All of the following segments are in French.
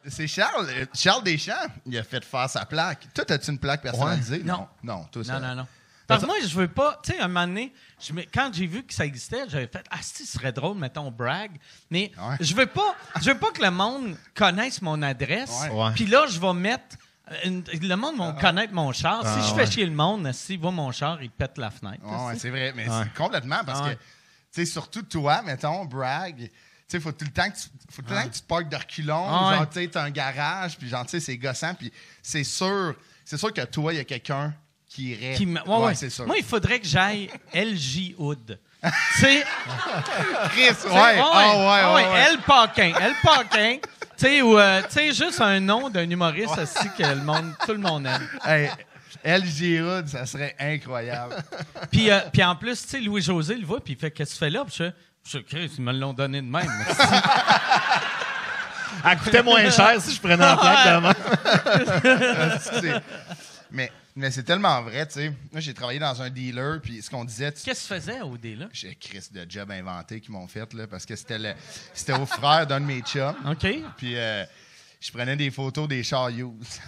C'est Charles Deschamps, il a fait faire sa plaque. Toi, as-tu une plaque personnalisée? Ouais. Non. Non, toi, ça. Non. Parce que moi, je veux pas... Tu sais, un moment donné, quand j'ai vu que ça existait, j'avais fait « Ah, si, ce serait drôle, mettons, brag. » Mais je veux pas que le monde connaisse mon adresse. Puis là, je vais mettre... le monde va connaître mon char. Si je fais chier le monde, s'il voit mon char, il pète la fenêtre. Ouais, c'est vrai. Mais c'est complètement parce que, tu sais, surtout toi, mettons, brag... Tu sais, faut tout le temps que tu te parques de reculons. Genre, tu sais, t'as un garage, puis genre, tu sais, c'est gossant. Puis c'est sûr que toi, il y a quelqu'un qui irait. C'est sûr. Moi, il faudrait que j'aille LJ Hood. Tu sais. Chris, Elle Paquin. Tu sais, ou, tu sais, juste un nom d'un humoriste aussi que tout le monde aime. Hey, LJ Hood, ça serait incroyable. Puis en plus, tu sais, Louis-José le voit, puis il fait « Qu'est-ce que tu fais là? » Puis je Chris, ils me l'ont donné de même. Elle coûtait moins cher si je prenais en plaque de main. Mais c'est tellement vrai, tu sais. Moi, j'ai travaillé dans un dealer, puis ce qu'on disait... Qu'est-ce que tu faisais au dealer? J'ai Chris de job inventé qu'ils m'ont fait, là, parce que c'était au frère d'un de mes chums. OK. Puis je prenais des photos des chars used.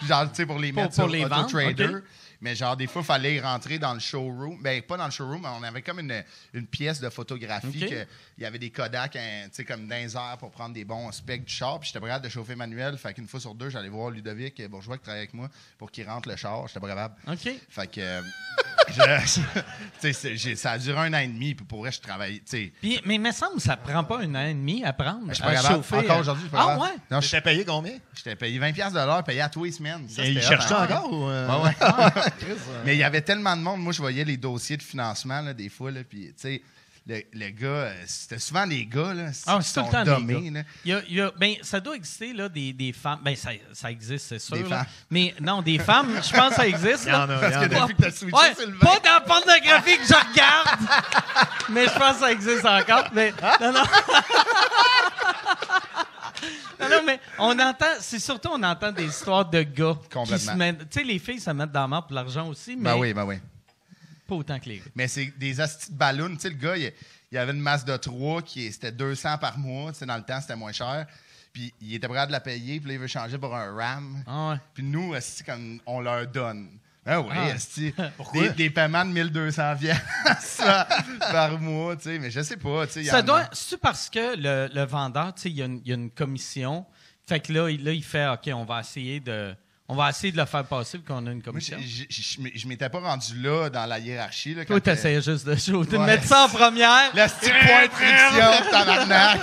Genre, tu sais, pour les mettre sur Auto-Trader. Okay. Mais genre, des fois, il fallait rentrer dans le showroom. Ben, pas dans le showroom, mais on avait comme une pièce de photographie. Okay. Il y avait des Kodak, tu sais, comme dans les airs pour prendre des bons specs du char. Puis j'étais pas capable de chauffer manuel. Fait qu'une fois sur deux, j'allais voir Ludovic Bourgeois qui travaillait avec moi pour qu'il rentre le char. J'étais pas capable. OK. Fait que... ça a duré 1 an et demi. Puis pour vrai, je travaillais, tu sais. Mais il me semble que ça prend pas 1 an et demi à prendre à chauffer. Encore aujourd'hui, je suis pas capable. Ouais? Non, je t'ai payé combien? Je t'ai payé 20$ payé à tous les semaines. Il cherche-tu encore? Ou ouais. Mais il y avait tellement de monde. Moi, je voyais les dossiers de financement, là, des fois. Puis, tu sais, le gars, c'était souvent des gars, là. C'est tout le temps dommés, des gars. Ben, ça doit exister, là, des femmes. Ben, ça existe, c'est sûr. Des femmes. Mais non, des femmes, je pense que ça existe. Là. Parce que depuis que t'as switché, c'est le pas dans la pornographie que je regarde. Mais je pense que ça existe encore. Mais, non. Non, mais on entend des histoires de gars qui se mettent. Tu sais, les filles se mettent dans la main pour l'argent aussi, mais. Ben oui. Pas autant que les gars. Mais c'est des astis de ballons. Tu sais, le gars, il avait une masse de 3 c'était 200 par mois. Tu sais, dans le temps, c'était moins cher. Puis il était prêt de la payer, puis là, il veut changer pour un RAM. Puis nous, comme on leur donne. Ah oui, des paiements de 1200 par mois, tu sais, mais je sais pas. C'est parce que le vendeur, tu sais, il y a une commission. Fait que là, il fait, OK, on va essayer de le faire passer pour qu'on a une commission. Moi, je m'étais pas rendu là dans la hiérarchie. Là, toi, t'essayais juste de mettre ça en première. Le style point de friction, tabarnak.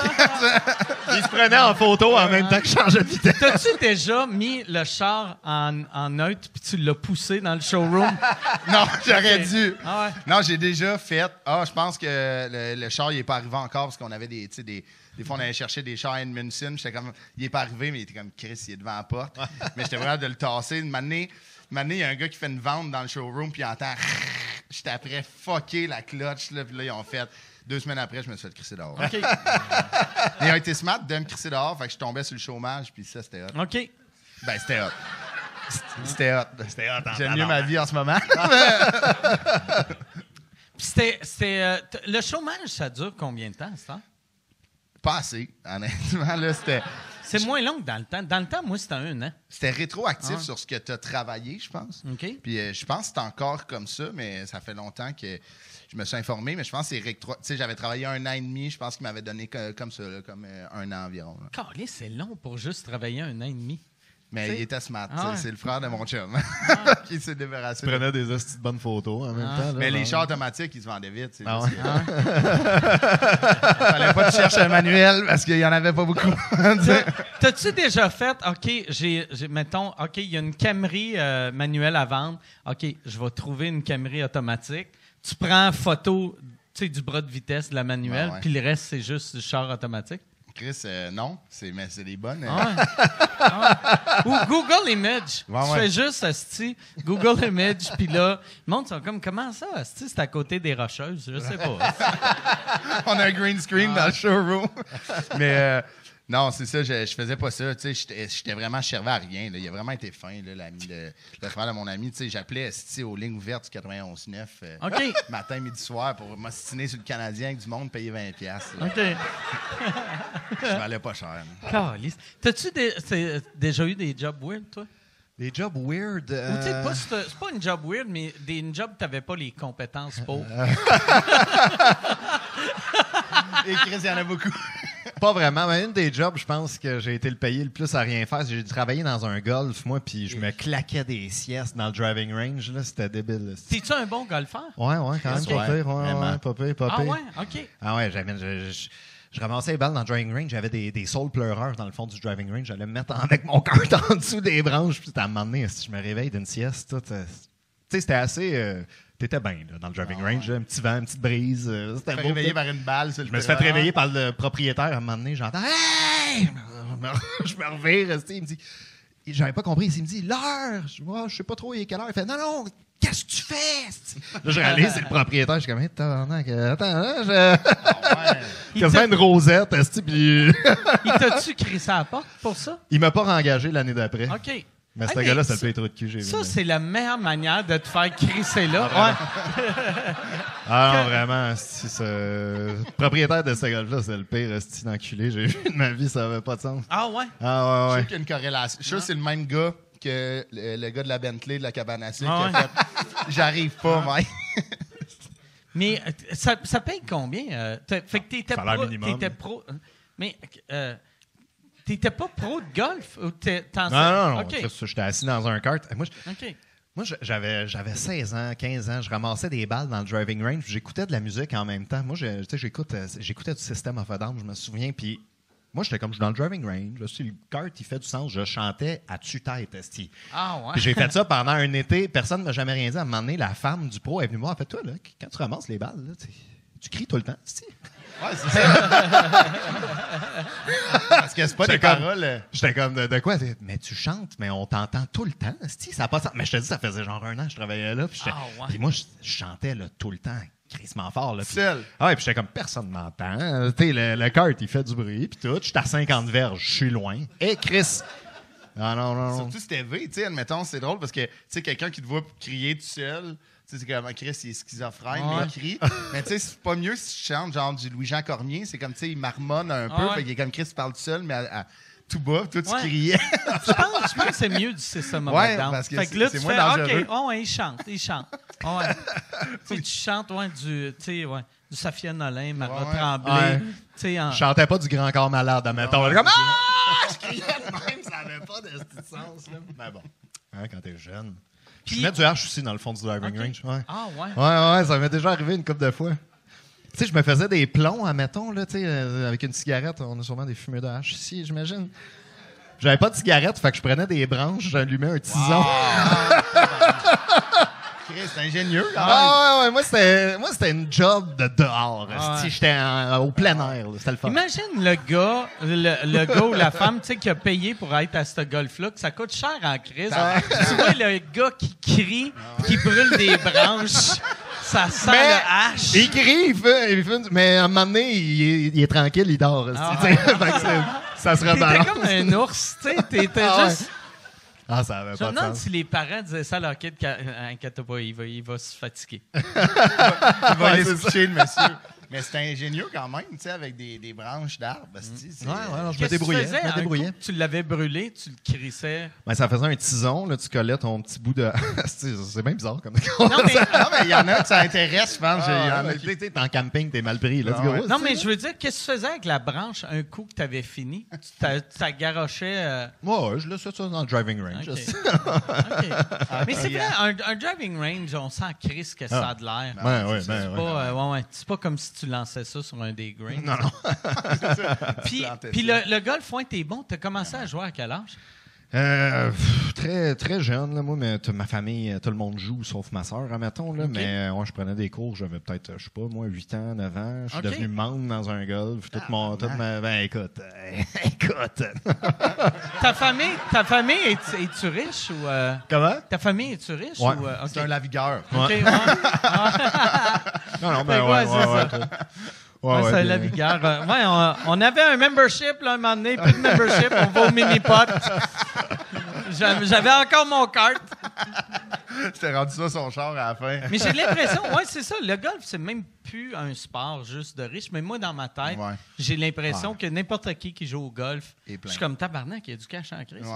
Il se prenait en photo en même temps que je changeais de vitesse. T'as-tu déjà mis le char en neutre puis tu l'as poussé dans le showroom? Non, j'aurais dû. Ah ouais. Non, j'ai déjà fait. Je pense que le char, il est pas arrivé encore parce qu'on avait des fois, on allait chercher des chars à Edmondson. J'étais comme, il est pas arrivé, mais il était comme, Chris, il est devant la porte. Mais j'étais vraiment de le tasser. Une année, il y a un gars qui fait une vente dans le showroom, puis il entend, j'étais après fucker la clutch, là, puis là, ils ont fait. 2 semaines après, je me suis fait crisser dehors. OK. Ils ont été smart de me crisser dehors, fait que je tombais sur le chômage, puis ça, c'était hot. OK. Ben, c'était hot. C'était hot. J'aime mieux ma vie en ce moment. Le chômage, ça dure combien de temps, ça? Pas assez, honnêtement. Là, c'est moins long que dans le temps. Dans le temps, moi, c'était 1 an. C'était rétroactif sur ce que tu as travaillé, je pense. OK. Puis je pense que c'est encore comme ça, mais ça fait longtemps que je me suis informé. Mais je pense que c'est rétroactif. Tu sais, j'avais travaillé 1 an et demi. Je pense qu'il m'avait donné comme ça, là, comme 1 an environ. Calé, c'est long pour juste travailler 1 an et demi. Mais il était smart. C'est le frère de mon chum qui s'est débarrassé. Il prenait des hosties de bonnes photos en même temps. Là, mais les chars automatiques, ils se vendaient vite. Fallait pas que tu cherches un manuel parce qu'il y en avait pas beaucoup. T'as-tu déjà fait, OK, mettons, OK, il y a une Camry manuelle à vendre. OK, je vais trouver une Camry automatique. Tu prends photo du bras de vitesse de la manuelle, puis le reste, c'est juste du char automatique? Chris, non, mais c'est des bonnes. Ou Google Image. Tu fais juste Google Image, puis là, le monde sont comme, comment ça? C'est à côté des Rocheuses, je sais pas. On a un green screen dans le showroom. Mais Non, c'est ça, je faisais pas ça. Tu sais, j'étais vraiment servi à rien. Là. Il a vraiment été fin, là, le frère de mon ami. Tu sais, j'appelais aux lignes ouvertes du 91.9 matin, midi, soir pour m'ostiner sur le Canadien avec du monde, payer 20$. OK. Je valais pas cher. Calice. T'as-tu déjà eu des jobs weird, toi? Des jobs weird. Ou tu sais, c'est pas une job weird, mais une job que t'avais pas les compétences pour. Et Chris, il y en a beaucoup. Pas vraiment, mais une des jobs, je pense que j'ai été le payé le plus à rien faire. J'ai travaillé dans un golf, moi, puis je me claquais des siestes dans le driving range. Là, c'était débile. T'es-tu un bon golfeur? Ouais, quand même, pas pire. Ouais, pas pire. Ah ouais? OK. Ah ouais, je ramassais les balles dans le driving range. J'avais des saules pleureurs dans le fond du driving range. J'allais me mettre avec mon cart en dessous des branches. Puis à un moment donné, si je me réveille d'une sieste, tu sais, c'était assez... T'étais bien là, dans le driving range, là, un petit vent, une petite brise. C'était beau. Réveillé par une balle. Je me suis fait réveiller par le propriétaire à un moment donné. J'entends « Hey! » Je me revire. Il me dit... J'avais pas compris. Il me dit « L'heure! » Je sais pas trop il est quelle heure. Il fait « Non, qu'est-ce que tu fais? » Là, je réalise, c'est le propriétaire. Je suis comme « Attends, là, quasiment une rosette. » Puis... Il t'a-tu crissé à la porte pour ça? Il m'a pas réengagé l'année d'après. OK. Mais ce gars-là, ça le fait trop de cul, j'ai vu. Ça, c'est la meilleure manière de te faire crisser là. Ah non, vraiment. Le propriétaire de ce golf-là, c'est le pire style d'enculé. J'ai vu de ma vie, ça n'avait pas de sens. Ah ouais? Ah ouais. Je sais qu'il y a une corrélation. Je suis sûr que c'est le même gars que le gars de la Bentley, de la cabane à sucre. Ah ouais. J'arrive pas, mec. Mais ça paye combien? Fait que t'étais pro. Mais... T'étais pas pro de golf? Ou non. Okay. J'étais assis dans un kart. OK. Moi, j'avais 16 ans, 15 ans. Je ramassais des balles dans le driving range. J'écoutais de la musique en même temps. Moi, j'écoutais du System of a Down, je me souviens. Puis moi, j'étais comme, je suis dans le driving range. Le kart, il fait du sens. Je chantais à tue-tête, esti. Ah ouais? Puis j'ai fait ça pendant un été. Personne ne m'a jamais rien dit. À un moment donné, la femme du pro est venue me voir. Elle fait, toi, là, quand tu ramasses les balles, là, tu cries tout le temps, esti. Ouais, c'est ça. Parce que c'est pas des paroles. J'étais comme, de quoi? Mais tu chantes, mais on t'entend tout le temps. Ça a pas sens. Mais je te dis, ça faisait genre 1 an que je travaillais là. Puis moi, je chantais là, tout le temps, crissement fort. Là, seul. Ah ouais, puis j'étais comme, personne ne m'entend. Tu sais, le kart, il fait du bruit, puis tout. Je suis à 50 verges, je suis loin. Et Chris... Ah non. Surtout si t'es V, tu sais, admettons, c'est drôle parce que, tu sais, quelqu'un qui te voit crier tout seul... Tu sais, c'est comme Chris, il est schizophrène, mais il crie. Mais tu sais, c'est pas mieux si tu chantes genre du Louis-Jean Cormier. C'est comme, tu sais, il marmonne un peu. Fait qu'il est comme Chris, tu parles tout seul, mais à tout bas. Toi, tu criais. Je pense que c'est mieux du System of a Down. Parce que fait que là, c'est tu moins fais, dangereux. OK, il chante. Ouais. Tu chantes du Safia Nolin, Marat Tremblay. Je chantais pas du Grand Corps Malade, admettons. Comme, je criais de même, ça avait pas de sens. Là. Mais bon, quand t'es jeune... Puis, je mets du hache aussi dans le fond du driving range. Ouais. Ah ouais? Ouais, ça m'est déjà arrivé une couple de fois. Tu sais, je me faisais des plombs, admettons, là, tu sais, avec une cigarette. On a sûrement des fumeurs de hache ici, j'imagine. J'avais pas de cigarette, fait que je prenais des branches, j'allumais un tison. C'est ingénieux. Ouais. Moi, c'était une job de dehors. J'étais au plein air. C'était le fun. Imagine le gars ou la femme qui a payé pour être à ce golf-là, que ça coûte cher en crise. Tu vois le gars qui crie, qui brûle des branches. Ça sent le hache. Il crie, il fait, mais à un moment donné, il est tranquille, il dort. Ça se rebalance. T'étais comme un ours. T'étais juste... Ah, ça avait pas de sens. Je me demande si les parents disaient ça à leur kid, inquiète pas, il va se fatiguer. Il va aller se coucher, le monsieur. Mais c'était ingénieux quand même, tu sais, avec des branches d'arbres. Je me débrouillais. Tu l'avais brûlé, tu le crissais. Ben, ça faisait un tison, là, tu collais ton petit bout de... c'est bien bizarre comme Non, mais il y en a que ça intéresse, je pense. T'es en camping, t'es mal pris. Là, non, mais je veux dire, qu'est-ce que tu faisais avec la branche un coup que t'avais fini? Tu garochais... Moi, je laissais ça dans le driving range. Okay. Mais c'est vrai, un driving range, on sent crisse que ça a de l'air. C'est pas comme si tu lançais ça sur un des greens. Non. Puis le golf, t'es bon. T'as commencé à jouer à quel âge? Très, très jeune, là, moi, mais ma famille, tout le monde joue, sauf ma soeur, admettons, là, mais je prenais des cours, j'avais peut-être, je sais pas, moi, 8 ans, 9 ans, je suis devenu membre dans un golf, écoute. Ta famille, es-tu riche ou... Comment? Ta famille, es-tu riche? Ouais. Ou, c'est un lavigueur. OK, Non, ouais. Ouais, c'est la vigueur. On avait un membership, là, un moment donné, plus de membership, on va au mini-pot. J'avais encore mon cart. C'était rendu ça son char à la fin. Mais j'ai l'impression, c'est ça, le golf, c'est même plus un sport juste de riche. Mais moi, dans ma tête, j'ai l'impression que n'importe qui joue au golf, je suis comme tabarnak, il y a du cash en crise.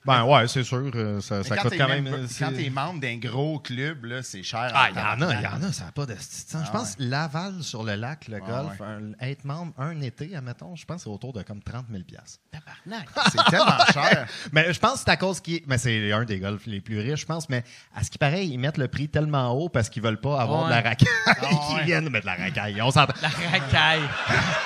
Ben ouais, c'est sûr. Ça coûte quand même. Quand t'es membre d'un gros club, là, c'est cher. Il y en a, ça n'a pas de style. Je pense Laval sur le lac, le golf, être membre un été, admettons, je pense que c'est autour de comme 30 000 $. Tabarnak! C'est tellement cher. Mais je pense que c'est à cause mais c'est un des golfs les plus riches, je pense. Mais à ce qui paraît, ils mettent le prix tellement haut parce qu'ils veulent pas avoir de la racaille. Ils viennent mettre de la racaille. On s'entend. La racaille.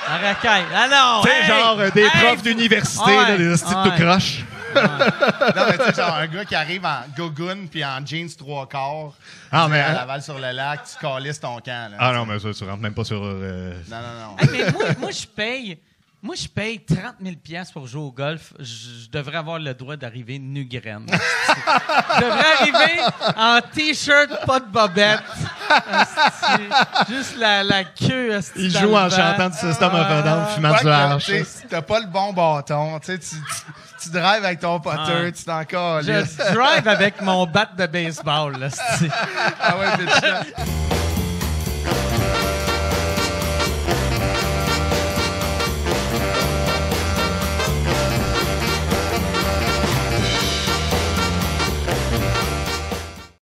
La racaille. Ah non! Tu sais, genre des profs d'université, des styles tout croche. Non, mais tu sais, genre un gars qui arrive en gogoon puis en jeans 3/4 à Laval sur le lac, tu calisses ton camp. Là, non, mais ça, tu rentres même pas sur... Non. Hey, mais moi, je paye 30 000 $ pour jouer au golf. Je devrais avoir le droit d'arriver nu-graine. Je devrais arriver en T-shirt, pas de bobette. Juste la queue. Il joue en chantant du System of a Down, fumant du hache. T'as pas le bon bâton. Tu drives avec ton putter, tu t'en calisses. Je drive avec mon bat de baseball. Là, ah ouais, c'est